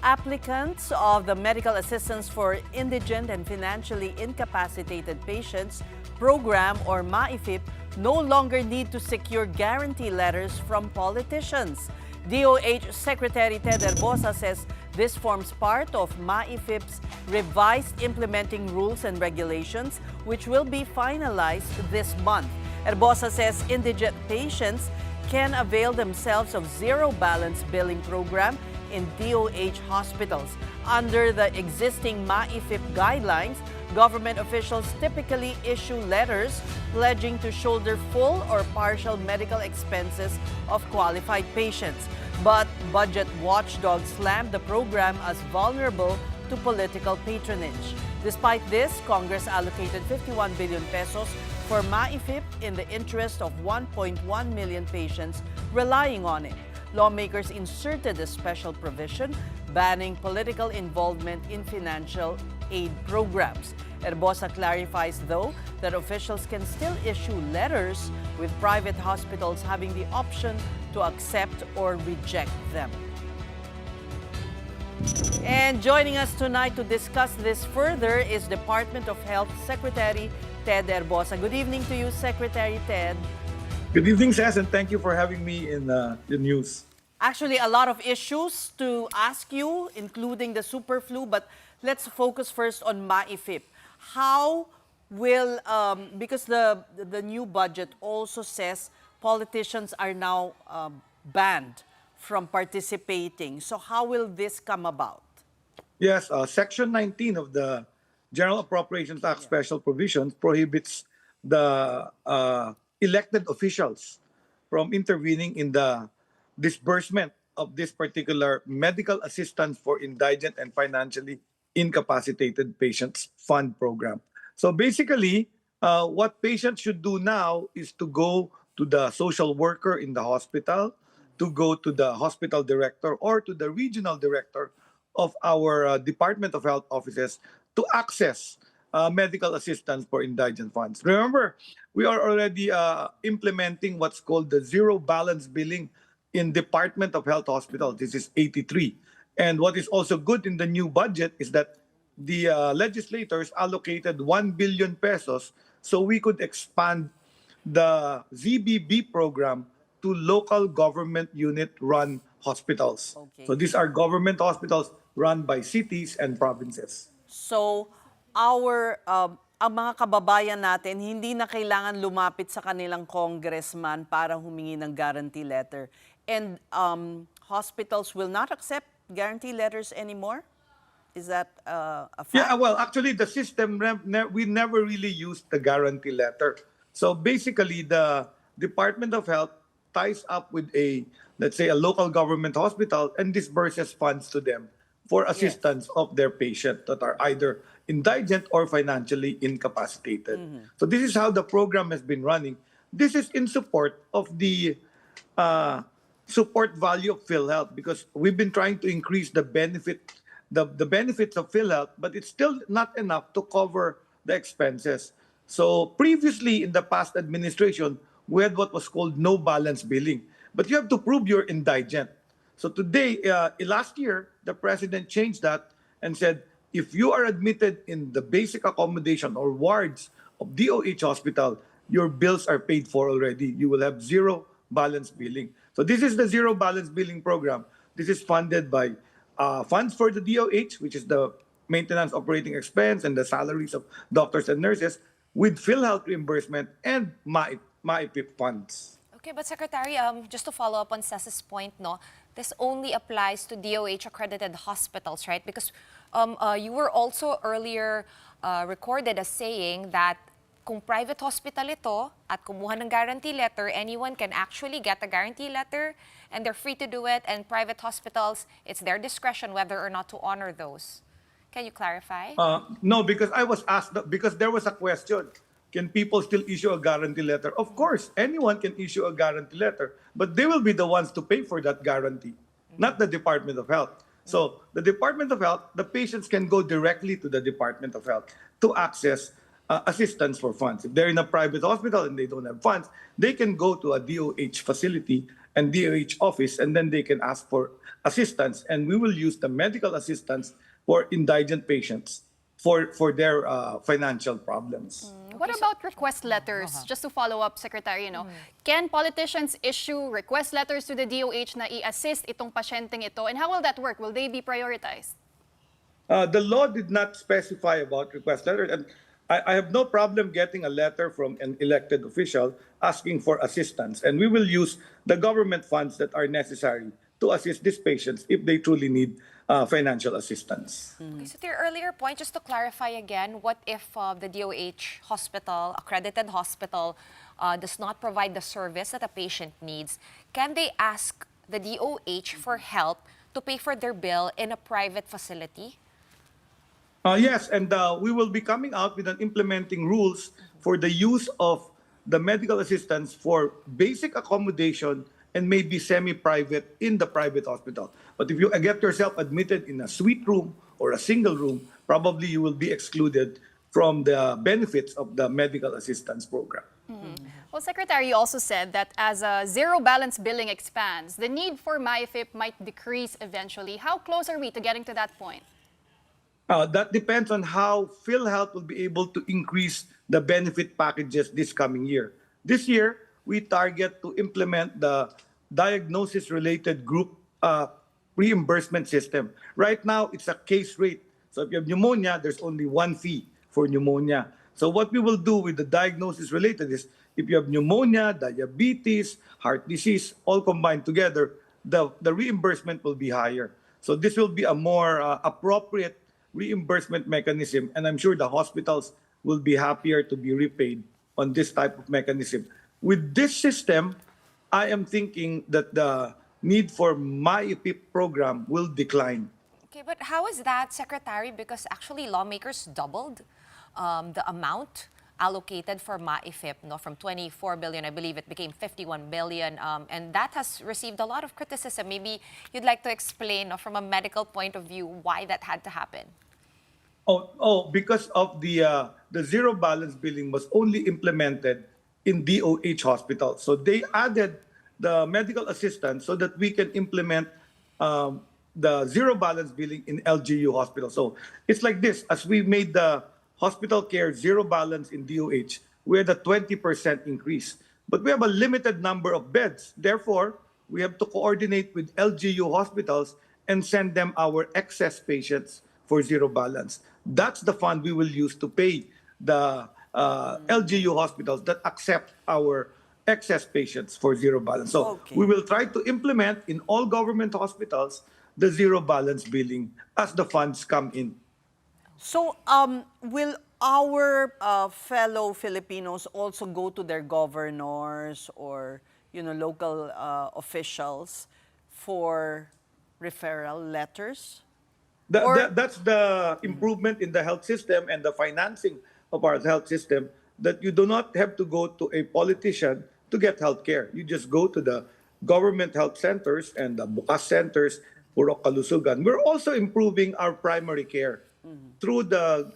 Applicants of the Medical Assistance for Indigent and Financially Incapacitated Patients Program or MAIFIP no longer need to secure guarantee letters from politicians. DOH Secretary Ted Herbosa says this forms part of MAIFIP's revised implementing rules and regulations, which will be finalized this month. Herbosa says indigent patients can avail themselves of zero balance billing program in DOH hospitals. Under the existing MAIFIP guidelines, government officials typically issue letters pledging to shoulder full or partial medical expenses of qualified patients. But budget watchdogs slammed the program as vulnerable to political patronage. Despite this, Congress allocated 51 billion pesos for MAIFIP in the interest of 1.1 million patients relying on it. Lawmakers inserted a special provision banning political involvement in financial aid programs. Herbosa clarifies, though, that officials can still issue letters, with private hospitals having the option to accept or reject them. And joining us tonight to discuss this further is Department of Health Secretary Ted Herbosa. Good evening to you, Secretary Ted. Good evening, Sas, and thank you for having me in the news. Actually, a lot of issues to ask you, including the super flu, but let's focus first on MAIFIP. How will, because the new budget also says politicians are now banned from participating. So how will this come about? Yes, Section 19 of the General Appropriations Act Special Provisions prohibits the elected officials from intervening in the disbursement of this particular medical assistance for indigent and financially incapacitated patients fund program. So basically, what patients should do now is to go to the social worker in the hospital, to go to the hospital director or to the regional director of our Department of Health offices to access medical assistance for indigent funds. Remember, we are already implementing what's called the zero balance billing in Department of Health hospitals. This is 83. And what is also good in the new budget is that the legislators allocated 1 billion pesos so we could expand the ZBB program to local government unit-run hospitals. Okay. So these are government hospitals run by cities and provinces. So ang mga kababayan natin, hindi na kailangan lumapit sa kanilang congressman para humingi ng guarantee letter. And hospitals will not accept guarantee letters anymore? Is that a fact? Yeah, well, actually, the system, we never really used the guarantee letter. So basically, the Department of Health ties up with let's say, a local government hospital and disburses funds to them for assistance of their patient that are either indigent or financially incapacitated. So this is how the program has been running. This is in support of the support value of PhilHealth, because we've been trying to increase the benefits of PhilHealth, but it's still not enough to cover the expenses. So previously in the past administration, we had what was called no balance billing, but you have to prove you're indigent. So today, last year, the president changed that and said, if you are admitted in the basic accommodation or wards of DOH hospital, your bills are paid for already. You will have zero balance billing. So this is the zero balance billing program. This is funded by funds for the DOH, which is the maintenance operating expense and the salaries of doctors and nurses, with PhilHealth reimbursement and MAIFIP funds. Okay, but Secretary, just to follow up on Ces's point, no, this only applies to DOH-accredited hospitals, right? Because you were also earlier recorded as saying that kung private hospital ito at kumuha ng guarantee letter, anyone can actually get a guarantee letter and they're free to do it. And private hospitals, it's their discretion whether or not to honor those. Can you clarify? No, because I was asked, because there was a question. Can people still issue a guarantee letter? Of course, anyone can issue a guarantee letter, but they will be the ones to pay for that guarantee, not the Department of Health. So the Department of Health, the patients can go directly to the Department of Health to access assistance for funds. If they're in a private hospital and they don't have funds, they can go to a DOH facility and DOH office, and then they can ask for assistance, and we will use the medical assistance for indigent patients for their financial problems. What about request letters? Just to follow up, Secretary, can politicians issue request letters to the DOH na i-assist itong pasyenteng ito? And how will that work? Will they be prioritized? The law did not specify about request letters, and I have no problem getting a letter from an elected official asking for assistance, and we will use the government funds that are necessary to assist these patients if they truly need financial assistance. Okay, so to your earlier point, just to clarify again, what if the DOH hospital, accredited hospital, does not provide the service that a patient needs? Can they ask the DOH for help to pay for their bill in a private facility? Yes, and we will be coming out with an implementing rules for the use of the medical assistance for basic accommodation and maybe semi-private in the private hospital. But if you get yourself admitted in a suite room or a single room, probably you will be excluded from the benefits of the medical assistance program. Well, Secretary, you also said that as a zero balance billing expands, the need for MAIFIP might decrease eventually. How close are we to getting to that point? That depends on how PhilHealth will be able to increase the benefit packages this coming year. This year, we target to implement the diagnosis-related group reimbursement system. Right now, it's a case rate. So if you have pneumonia, there's only one fee for pneumonia. So what we will do with the diagnosis-related is if you have pneumonia, diabetes, heart disease, all combined together, the reimbursement will be higher. So this will be a more appropriate reimbursement mechanism, and I'm sure the hospitals will be happier to be repaid on this type of mechanism. With this system, I am thinking that the need for MAIFIP program will decline. Okay, but how is that, Secretary? Because actually lawmakers doubled the amount allocated for MAIFIP, from 24 billion, I believe it became 51 billion, and that has received a lot of criticism. Maybe you'd like to explain from a medical point of view why that had to happen. Because of the zero balance billing was only implemented in DOH hospitals. So they added the medical assistance so that we can implement the zero balance billing in LGU hospitals. So it's like this: as we made the hospital care zero balance in DOH, we had a 20% increase. But we have a limited number of beds. Therefore, we have to coordinate with LGU hospitals and send them our excess patients for zero balance. That's the fund we will use to pay the LGU hospitals that accept our excess patients for zero balance. So we will try to implement in all government hospitals the zero balance billing as the funds come in. So, will our fellow Filipinos also go to their governors or, local officials for referral letters? That's the improvement in the health system and the financing of our health system, that you do not have to go to a politician to get health care. You just go to the government health centers and the bukas centers, Purok Kalusugan. We're also improving our primary care through the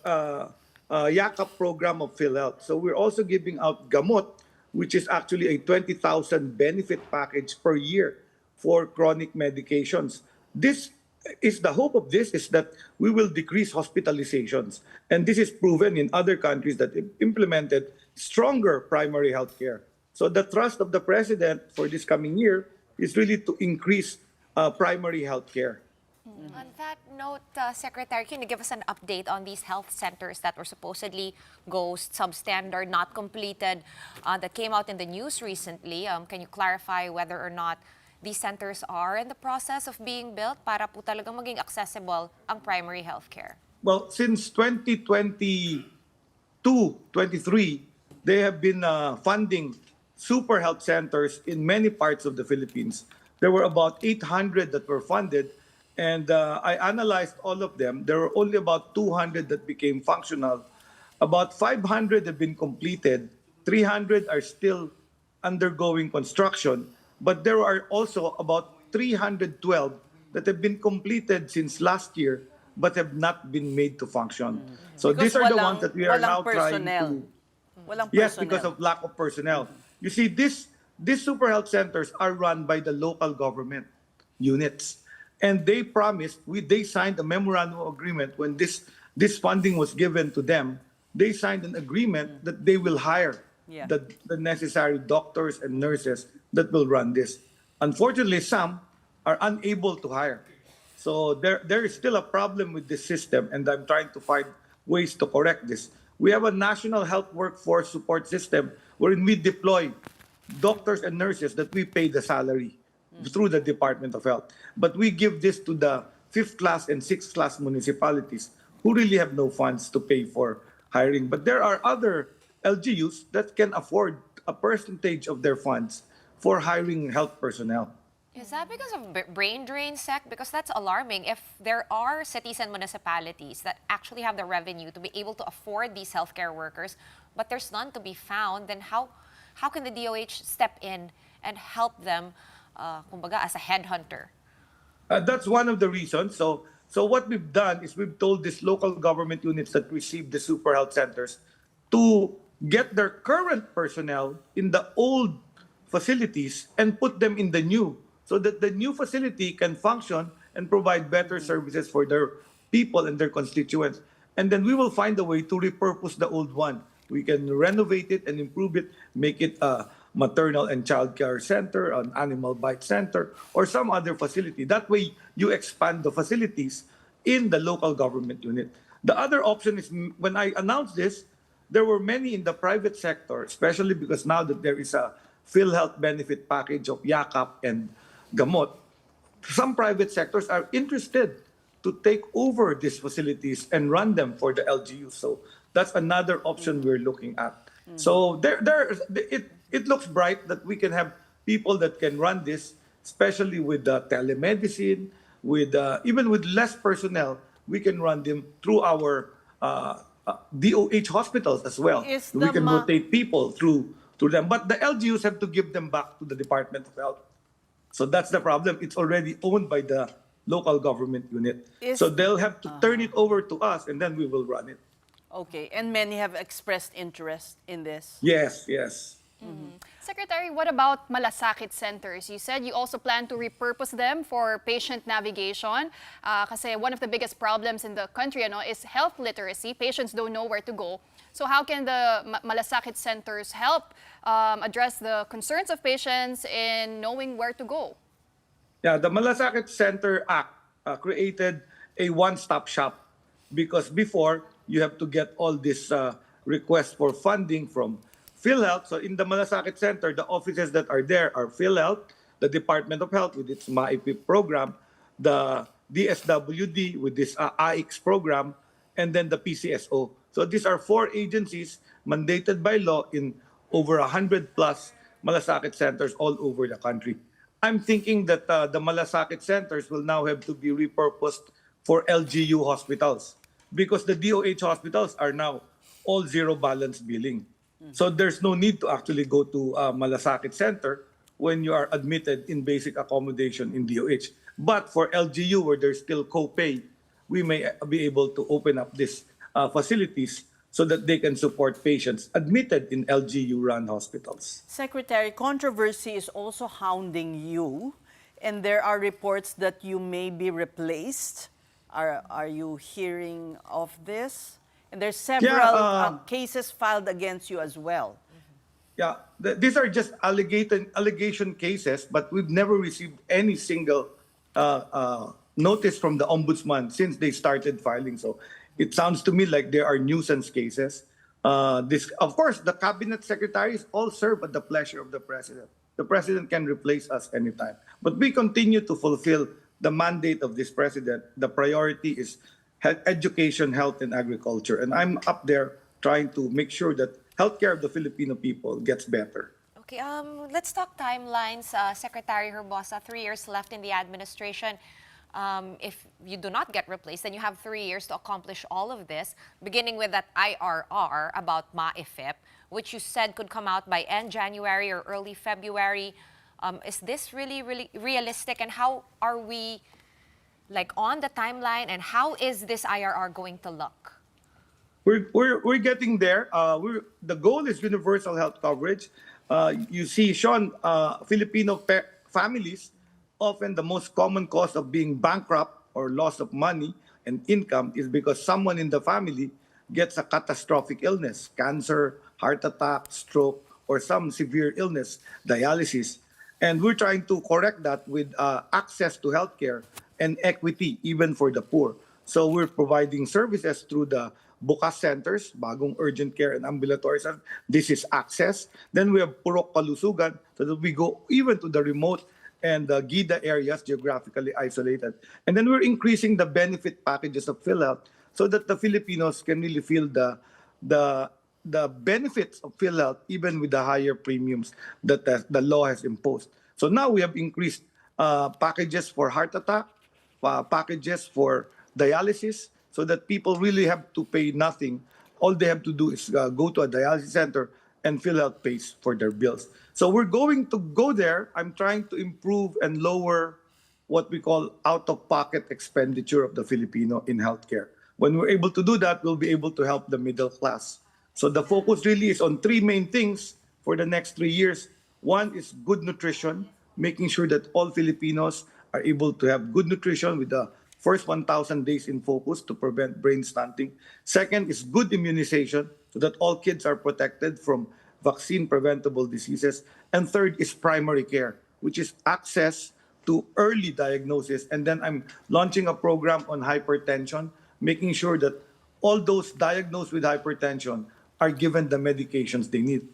Yakap program of PhilHealth. So we're also giving out gamot, which is actually a 20,000 benefit package per year for chronic medications. The hope of this is that we will decrease hospitalizations. And this is proven in other countries that implemented stronger primary health care. So the trust of the president for this coming year is really to increase primary health care. On that note, Secretary, can you give us an update on these health centers that were supposedly ghost, substandard, not completed, that came out in the news recently? Can you clarify whether or not these centers are in the process of being built para po talagang maging accessible ang primary health care? Well, since 2022-23, they have been funding super health centers in many parts of the Philippines. There were about 800 that were funded, and I analyzed all of them. There were only about 200 that became functional. About 500 have been completed. 300 are still undergoing construction. But there are also about 312 that have been completed since last year but have not been made to function. So Because these are the ones that we are now trying to... Walang Yes, personnel. because of lack of personnel. You see, this these super health centers are run by the local government units. And they promised, they signed a memorandum of agreement when this funding was given to them. They signed an agreement that they will hire Yeah. the necessary doctors and nurses that will run this. Unfortunately, some are unable to hire. So there is still a problem with this system, and I'm trying to find ways to correct this. We have a national health workforce support system wherein we deploy doctors and nurses that we pay the salary through the Department of Health. But we give this to the 5th class and 6th class municipalities who really have no funds to pay for hiring. But there are other LGUs that can afford a percentage of their funds for hiring health personnel. Is that because of brain drain, Sec? Because that's alarming. If there are cities and municipalities that actually have the revenue to be able to afford these healthcare workers, but there's none to be found, then how can the DOH step in and help them, kumbaga, as a headhunter? That's one of the reasons. So what we've done is we've told these local government units that receive the super health centers to get their current personnel in the old facilities and put them in the new, so that the new facility can function and provide better services for their people and their constituents. And then we will find a way to repurpose the old one. We can renovate it and improve it, make it a maternal and child care center, an animal bite center, or some other facility. That way, you expand the facilities in the local government unit. The other option is, when I announced this, there were many in the private sector, especially because now that there is a PhilHealth benefit package of Yakap and Gamot, some private sectors are interested to take over these facilities and run them for the LGU. So that's another option we're looking at. So it looks bright that we can have people that can run this, especially with telemedicine, with even with less personnel, we can run them through our DOH hospitals as well. Is We the can rotate people through them. But the LGUs have to give them back to the Department of Health. So that's the problem. It's already owned by the local government unit. So they'll have to turn it over to us, and then we will run it. Okay, and many have expressed interest in this. Yes. Secretary, what about Malasakit centers? You said you also plan to repurpose them for patient navigation. Kasi one of the biggest problems in the country is health literacy. Patients don't know where to go. So how can the Malasakit centers help address the concerns of patients in knowing where to go? Yeah, the Malasakit Center Act created a one-stop shop, because before you have to get all this requests for funding from PhilHealth. So in the Malasakit Center, the offices that are there are PhilHealth, the Department of Health with its MAIFIP program, the DSWD with this AIX program, and then the PCSO. So these are 4 agencies mandated by law in over 100 plus Malasakit centers all over the country. I'm thinking that the Malasakit centers will now have to be repurposed for LGU hospitals, because the DOH hospitals are now all zero balance billing. So there's no need to actually go to Malasakit Center when you are admitted in basic accommodation in DOH. But for LGU, where there's still co-pay, we may be able to open up these facilities so that they can support patients admitted in LGU-run hospitals. Secretary, controversy is also hounding you, and there are reports that you may be replaced. Are you hearing of this? And there's several cases filed against you as well. Yeah, these are just allegation cases, but we've never received any single notice from the ombudsman since they started filing. So it sounds to me like there are nuisance cases. Of course, the cabinet secretaries all serve at the pleasure of the president. The president can replace us anytime. But we continue to fulfill the mandate of this president. The priority is education, health, and agriculture. And I'm up there trying to make sure that healthcare of the Filipino people gets better. Okay, let's talk timelines. Secretary Herbosa, 3 years left in the administration. If you do not get replaced, then you have 3 years to accomplish all of this, beginning with that IRR about MAIFIP, which you said could come out by end January or early February. Is this really realistic? And how are we on the timeline, and how is this IRR going to look? We're getting there. The goal is universal health coverage. You see, Sean, Filipino families, often the most common cause of being bankrupt or loss of money and income is because someone in the family gets a catastrophic illness, cancer, heart attack, stroke, or some severe illness, dialysis. And we're trying to correct that with access to healthcare and equity, even for the poor. So we're providing services through the Bukas centers, bagong urgent care and ambulatory centers. This is access. Then we have Purok Kalusugan, so that we go even to the remote and the GIDA areas, geographically isolated. And then we're increasing the benefit packages of PhilHealth so that the Filipinos can really feel the benefits of PhilHealth even with the higher premiums that the law has imposed. So now we have increased packages for heart attack, packages for dialysis, so that people really have to pay nothing. All they have to do is go to a dialysis center and PhilHealth pays for their bills. So we're going to go there. I'm trying to improve and lower what we call out-of-pocket expenditure of the Filipino in healthcare. When we're able to do that, we'll be able to help the middle class. So the focus really is on three main things for the next 3 years. One is good nutrition, making sure that all Filipinos are able to have good nutrition with the first 1,000 days in focus to prevent brain stunting. Second is good immunization so that all kids are protected from vaccine preventable diseases. And third is primary care, which is access to early diagnosis. And then I'm launching a program on hypertension, making sure that all those diagnosed with hypertension are given the medications they need.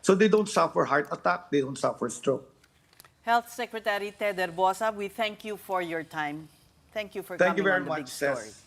So they don't suffer heart attack, they don't suffer stroke. Health Secretary Ted Herbosa, we thank you for your time. Thank you for Thank you coming very on the much, big story. Seth.